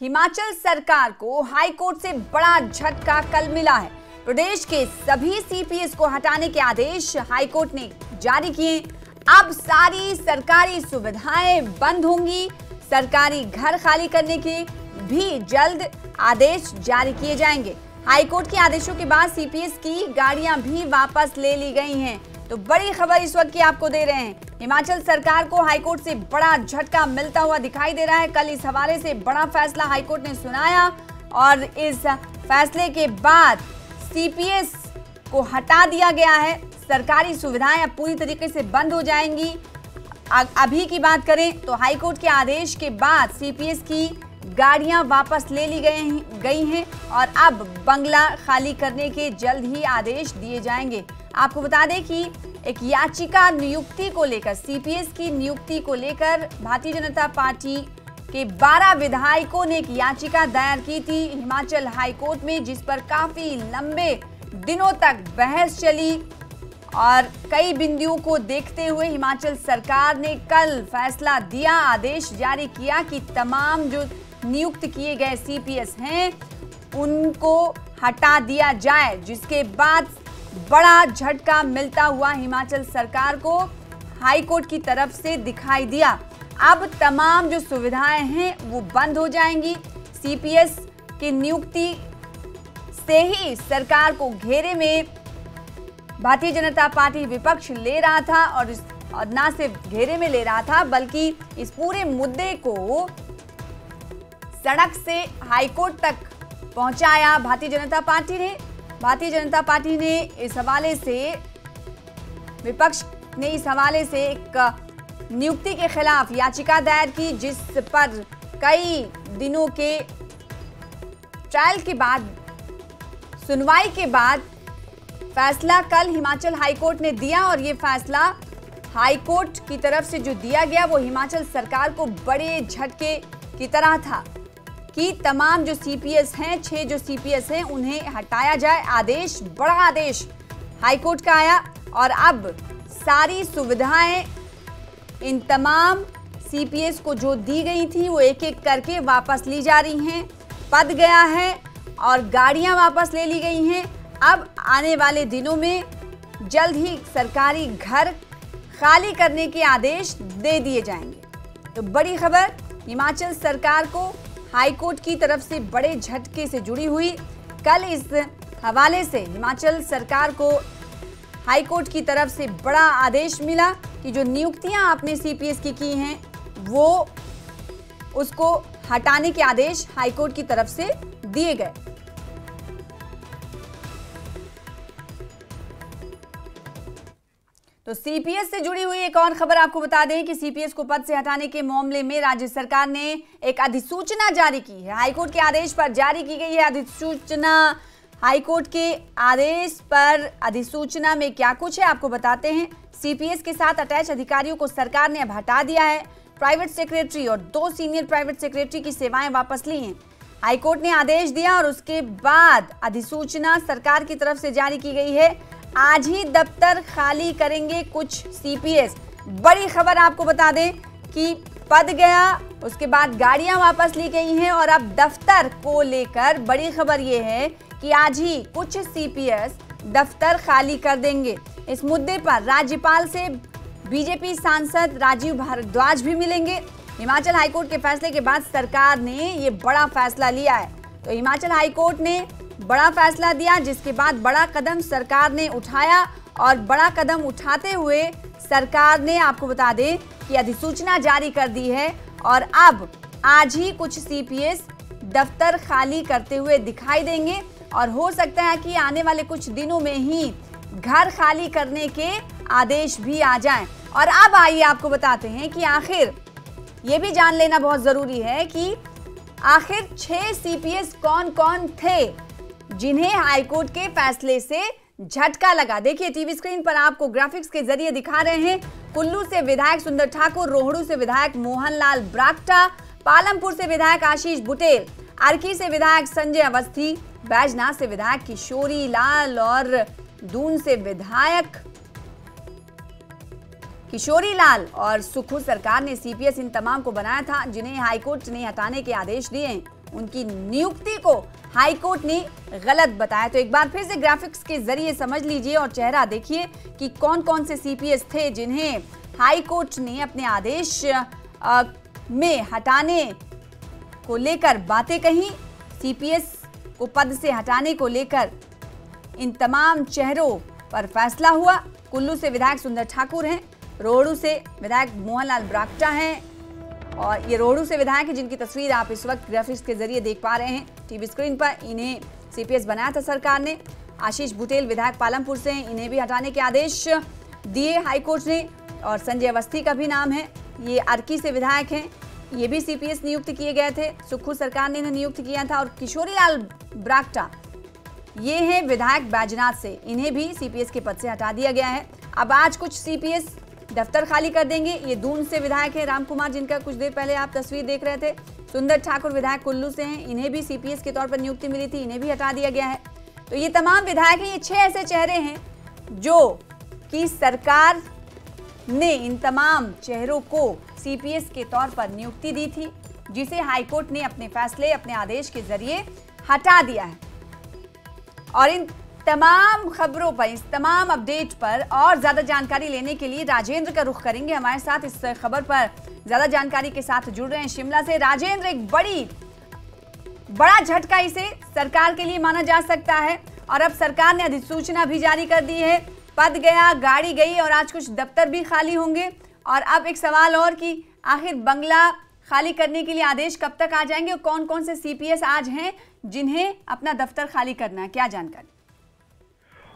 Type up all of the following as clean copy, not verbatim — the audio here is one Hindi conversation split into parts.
हिमाचल सरकार को हाईकोर्ट से बड़ा झटका कल मिला है। प्रदेश के सभी सीपीएस को हटाने के आदेश हाईकोर्ट ने जारी किए। अब सारी सरकारी सुविधाएं बंद होंगी। सरकारी घर खाली करने के भी जल्द आदेश जारी किए जाएंगे। हाईकोर्ट के आदेशों के बाद सीपीएस की गाड़ियां भी वापस ले ली गई हैं। तो बड़ी खबर इस वक्त की आपको दे रहे हैं। हिमाचल सरकार को हाईकोर्ट से बड़ा झटका मिलता हुआ दिखाई दे रहा है। कल इस हवाले से बड़ा फैसला हाईकोर्ट ने सुनाया और इस फैसले के बाद सीपीएस को हटा दिया गया है। सरकारी सुविधाएं अब पूरी तरीके से बंद हो जाएंगी। अभी की बात करें तो हाईकोर्ट के आदेश के बाद सीपीएस की गाड़ियां वापस ले ली गई हैं और अब बंगला खाली करने के जल्द ही आदेश दिए जाएंगे। आपको बता दें कि एक याचिका नियुक्ति को लेकर, सीपीएस की नियुक्ति को लेकर भारतीय जनता पार्टी के 12 विधायकों ने एक याचिका दायर की थी हिमाचल हाईकोर्ट में, जिस पर काफी लंबे दिनों तक बहस चली और कई बिंदुओं को देखते हुए हिमाचल सरकार ने कल फैसला दिया, आदेश जारी किया कि तमाम जो नियुक्त किए गए सीपीएस हैं उनको हटा दिया जाए, जिसके बाद बड़ा झटका मिलता हुआ हिमाचल सरकार को हाईकोर्ट की तरफ से दिखाई दिया। अब तमाम जो सुविधाएं हैं वो बंद हो जाएंगी। सीपीएस की नियुक्ति से ही सरकार को घेरे में भारतीय जनता पार्टी विपक्ष ले रहा था और ना सिर्फ घेरे में ले रहा था बल्कि इस पूरे मुद्दे को सड़क से हाईकोर्ट तक पहुंचाया भारतीय जनता पार्टी ने। भारतीय जनता पार्टी ने इस हवाले से, विपक्ष ने इस हवाले से एक नियुक्ति के खिलाफ याचिका दायर की, जिस पर कई दिनों के ट्रायल के बाद, सुनवाई के बाद फैसला कल हिमाचल हाईकोर्ट ने दिया और ये फैसला हाईकोर्ट की तरफ से जो दिया गया वो हिमाचल सरकार को बड़े झटके की तरह था कि तमाम जो सीपीएस हैं, 6 जो सीपीएस हैं, उन्हें हटाया जाए। आदेश, बड़ा आदेश हाईकोर्ट का आया और अब सारी सुविधाएं इन तमाम सीपीएस को जो दी गई थी वो एक एक करके वापस ली जा रही हैं। पद गया है और गाड़ियां वापस ले ली गई हैं। अब आने वाले दिनों में जल्द ही सरकारी घर खाली करने के आदेश दे दिए जाएंगे। तो बड़ी खबर हिमाचल सरकार को हाईकोर्ट की तरफ से बड़े झटके से जुड़ी हुई। कल इस हवाले से हिमाचल सरकार को हाईकोर्ट की तरफ से बड़ा आदेश मिला कि जो नियुक्तियां आपने सीपीएस की हैं वो उसको हटाने के आदेश हाईकोर्ट की तरफ से दिए गए। तो सीपीएस से जुड़ी हुई एक और खबर आपको बता दें कि सीपीएस को पद से हटाने के मामले में राज्य सरकार ने एक अधिसूचना जारी की है। हाईकोर्ट के आदेश पर जारी की गई है अधिसूचना। हाईकोर्ट के आदेश पर अधिसूचना में क्या कुछ है आपको बताते हैं। सीपीएस के साथ अटैच अधिकारियों को सरकार ने अब हटा दिया है। प्राइवेट सेक्रेटरी और 2 सीनियर प्राइवेट सेक्रेटरी की सेवाएं वापस ली हैं। हाईकोर्ट ने आदेश दिया और उसके बाद अधिसूचना सरकार की तरफ से जारी की गई है। आज ही दफ्तर खाली करेंगे कुछ सीपीएस। बड़ी खबर आपको बता दें कि पद गया, उसके बाद गाड़ियां वापस ली गई हैं और अब दफ्तर को लेकर बड़ी खबर यह है कि आज ही कुछ सीपीएस दफ्तर खाली कर देंगे। इस मुद्दे पर राज्यपाल से बीजेपी सांसद राजीव भारद्वाज भी मिलेंगे। हिमाचल हाईकोर्ट के फैसले के बाद सरकार ने ये बड़ा फैसला लिया है। तो हिमाचल हाईकोर्ट ने बड़ा फैसला दिया, जिसके बाद बड़ा कदम सरकार ने उठाया और बड़ा कदम उठाते हुए सरकार ने, आपको बता दें कि अधिसूचना जारी कर दी है और अब आज ही कुछ सीपीएस दफ्तर खाली करते हुए दिखाई देंगे और हो सकता है कि आने वाले कुछ दिनों में ही घर खाली करने के आदेश भी आ जाएं। और अब आइए आपको बताते हैं कि आखिर ये भी जान लेना बहुत जरूरी है कि आखिर 6 सीपीएस कौन कौन थे जिन्हें हाईकोर्ट के फैसले से झटका लगा। देखिए टीवी स्क्रीन पर आपको ग्राफिक्स के जरिए दिखा रहे हैं। कुल्लू से विधायक सुंदर ठाकुर, रोहड़ू से विधायक मोहनलाल ब्राक्टा, पालमपुर से विधायक आशीष बुटेल, अर्की से विधायक संजय अवस्थी, बैजनाथ से विधायक किशोरी लाल और दून से विधायक किशोरी लाल और सुक्खू सरकार ने सीपीएस इन तमाम को बनाया था जिन्हें हाईकोर्ट ने हटाने के आदेश दिए हैं। उनकी नियुक्ति को हाईकोर्ट ने गलत बताया। तो एक बार फिर से ग्राफिक्स के जरिए समझ लीजिए और चेहरा देखिए कि कौन कौन से सीपीएस थे जिन्हें हाईकोर्ट ने अपने आदेश में हटाने को लेकर बातें कही। सीपीएस को पद से हटाने को लेकर इन तमाम चेहरों पर फैसला हुआ। कुल्लू से विधायक सुंदर ठाकुर हैं, रोहड़ू से विधायक मोहनलाल ब्राक्टा हैं और ये रोहड़ू से विधायक हैं जिनकी तस्वीर आप इस वक्त ग्राफिक्स के जरिए देख पा रहे हैं टीवी स्क्रीन पर। इन्हें सीपीएस बनाया था सरकार ने। आशीष बुटेल विधायक पालमपुर से हैं, इन्हें भी हटाने के आदेश दिए हाईकोर्ट ने। और संजय अवस्थी का भी नाम है, ये अर्की से विधायक हैं, ये भी सीपीएस नियुक्त किए गए थे। सुक्खू सरकार ने इन्हें नियुक्त किया था। और किशोरी लाल ब्राक्टा ये हैं विधायक बैजनाथ से, इन्हें भी सीपीएस के पद से हटा दिया गया है। अब आज कुछ सीपीएस दफ्तर खाली कर देंगे। ये दून से विधायक है राम कुमार, जिनका कुछ देर पहले आप तस्वीर देख रहे थे। सुंदर ठाकुर विधायक कुल्लू से हैं, इन्हें भी सीपीएस के तौर पर नियुक्ति मिली थी, इन्हें भी हटा दिया गया है। तो ये तमाम विधायक हैं, ये 6 ऐसे चेहरे हैं जो कि सरकार ने इन तमाम चेहरों को सीपीएस के तौर पर नियुक्ति दी थी, जिसे हाईकोर्ट ने अपने फैसले, अपने आदेश के जरिए हटा दिया है। और इन तमाम खबरों पर, इस तमाम अपडेट पर और ज्यादा जानकारी लेने के लिए राजेंद्र का रुख करेंगे। हमारे साथ इस खबर पर ज्यादा जानकारी के साथ जुड़ रहे हैं शिमला से राजेंद्र। एक बड़ा झटका इसे सरकार के लिए माना जा सकता है और अब सरकार ने अधिसूचना भी जारी कर दी है। पद गया, गाड़ी गई और आज कुछ दफ्तर भी खाली होंगे। और अब एक सवाल और कि आखिर बंगला खाली करने के लिए आदेश कब तक आ जाएंगे और कौन कौन से सीपीएस आज हैं जिन्हें अपना दफ्तर खाली करना है, क्या जानकारी?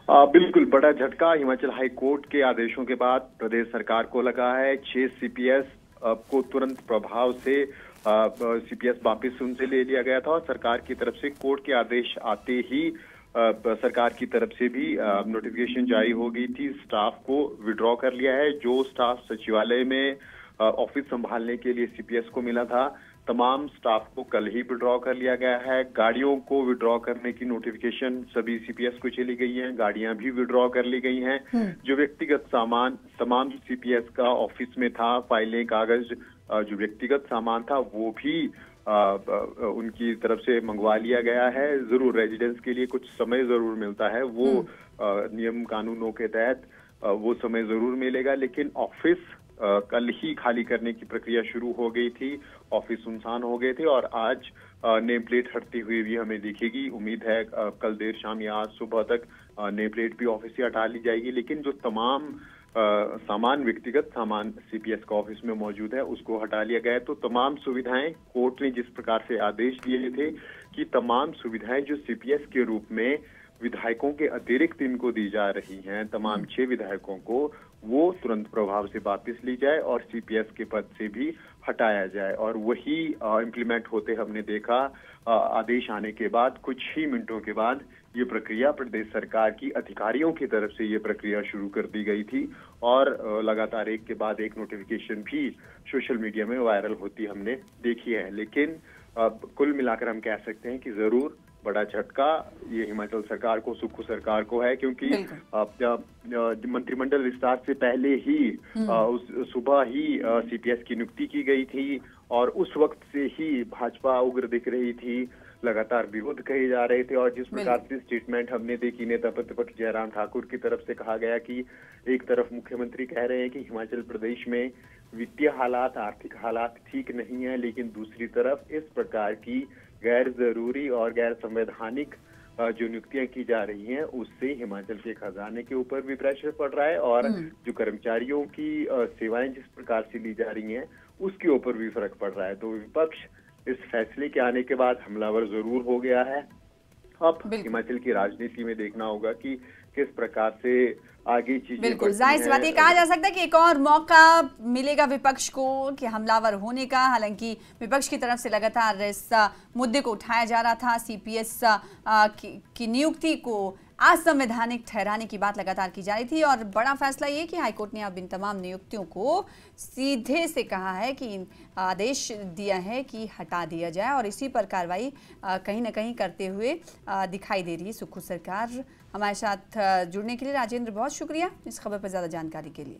बिल्कुल बड़ा झटका हिमाचल हाई कोर्ट के आदेशों के बाद प्रदेश सरकार को लगा है। 6 सीपीएस को तुरंत प्रभाव से सीपीएस वापस उनसे ले लिया गया था और सरकार की तरफ से कोर्ट के आदेश आते ही सरकार की तरफ से भी नोटिफिकेशन जारी हो गई थी। स्टाफ को विड्रॉ कर लिया है। जो स्टाफ सचिवालय में ऑफिस संभालने के लिए सीपीएस को मिला था, तमाम स्टाफ को कल ही विड्रॉ कर लिया गया है। गाड़ियों को विड्रॉ करने की नोटिफिकेशन सभी सीपीएस को चली गई है, गाड़ियां भी विड्रॉ कर ली गई हैं। जो व्यक्तिगत सामान तमाम सीपीएस का ऑफिस में था, फाइलें, कागज, जो व्यक्तिगत सामान था वो भी उनकी तरफ से मंगवा लिया गया है। जरूर रेजिडेंस के लिए कुछ समय जरूर मिलता है, वो नियम कानूनों के तहत वो समय जरूर मिलेगा, लेकिन ऑफिस कल ही खाली करने की प्रक्रिया शुरू हो गई थी। ऑफिस सुनसान हो गए थे और आज नेम प्लेट हटती हुई भी हमें दिखेगी। उम्मीद है कल देर शाम या आज सुबह तक नेम प्लेट भी ऑफिस से हटा ली जाएगी। लेकिन जो तमाम सामान, व्यक्तिगत सामान सीपीएस का ऑफिस में मौजूद है उसको हटा लिया गया है। तो तमाम सुविधाएं कोर्ट ने जिस प्रकार से आदेश दिए थे कि तमाम सुविधाएं जो सीपीएस के रूप में विधायकों के अतिरिक्त इनको दी जा रही हैं, तमाम 6 विधायकों को, वो तुरंत प्रभाव से वापस ली जाए और सीपीएस के पद से भी हटाया जाए। और वही इम्प्लीमेंट होते हमने देखा। आदेश आने के बाद कुछ ही मिनटों के बाद ये प्रक्रिया प्रदेश सरकार की अधिकारियों की तरफ से ये प्रक्रिया शुरू कर दी गई थी और लगातार एक के बाद एक नोटिफिकेशन भी सोशल मीडिया में वायरल होती हमने देखी है। लेकिन कुल मिलाकर हम कह सकते हैं कि जरूर बड़ा झटका ये हिमाचल सरकार को, सुक्खू सरकार को है, क्योंकि मंत्रिमंडल विस्तार से पहले ही सुबह ही सीपीएस की नियुक्ति की गई थी और उस वक्त से ही भाजपा उग्र दिख रही थी, लगातार विरोध कहे जा रहे थे। और जिस प्रकार से स्टेटमेंट हमने देखी नेता प्रतिपक्ष जयराम ठाकुर की तरफ से कहा गया कि एक तरफ मुख्यमंत्री कह रहे हैं कि हिमाचल प्रदेश में वित्तीय हालात, आर्थिक हालात ठीक नहीं है, लेकिन दूसरी तरफ इस प्रकार की गैर जरूरी और गैर संवैधानिक जो नियुक्तियां की जा रही हैं उससे हिमाचल के खजाने के ऊपर भी प्रेशर पड़ रहा है और जो कर्मचारियों की सेवाएं जिस प्रकार से ली जा रही हैं उसके ऊपर भी फर्क पड़ रहा है। तो विपक्ष इस फैसले के आने के बाद हमलावर जरूर हो गया है। अब हिमाचल की राजनीति में देखना होगा कि किस प्रकार से आगे चीजें। बिल्कुल, जाहिर सी बात है, कहा जा सकता है कि एक और मौका मिलेगा विपक्ष को कि हमलावर होने का। हालांकि विपक्ष की तरफ से लगातार इस मुद्दे को उठाया जा रहा था, सीपीएस की नियुक्ति को असंवैधानिक ठहराने की बात लगातार की जा रही थी। और बड़ा फैसला ये कि हाईकोर्ट ने अब इन तमाम नियुक्तियों को सीधे से कहा है कि आदेश दिया है कि हटा दिया जाए और इसी पर कार्रवाई कहीं ना कहीं करते हुए दिखाई दे रही है सुक्खू सरकार। हमारे साथ जुड़ने के लिए राजेंद्र बहुत शुक्रिया इस खबर पर ज़्यादा जानकारी के लिए।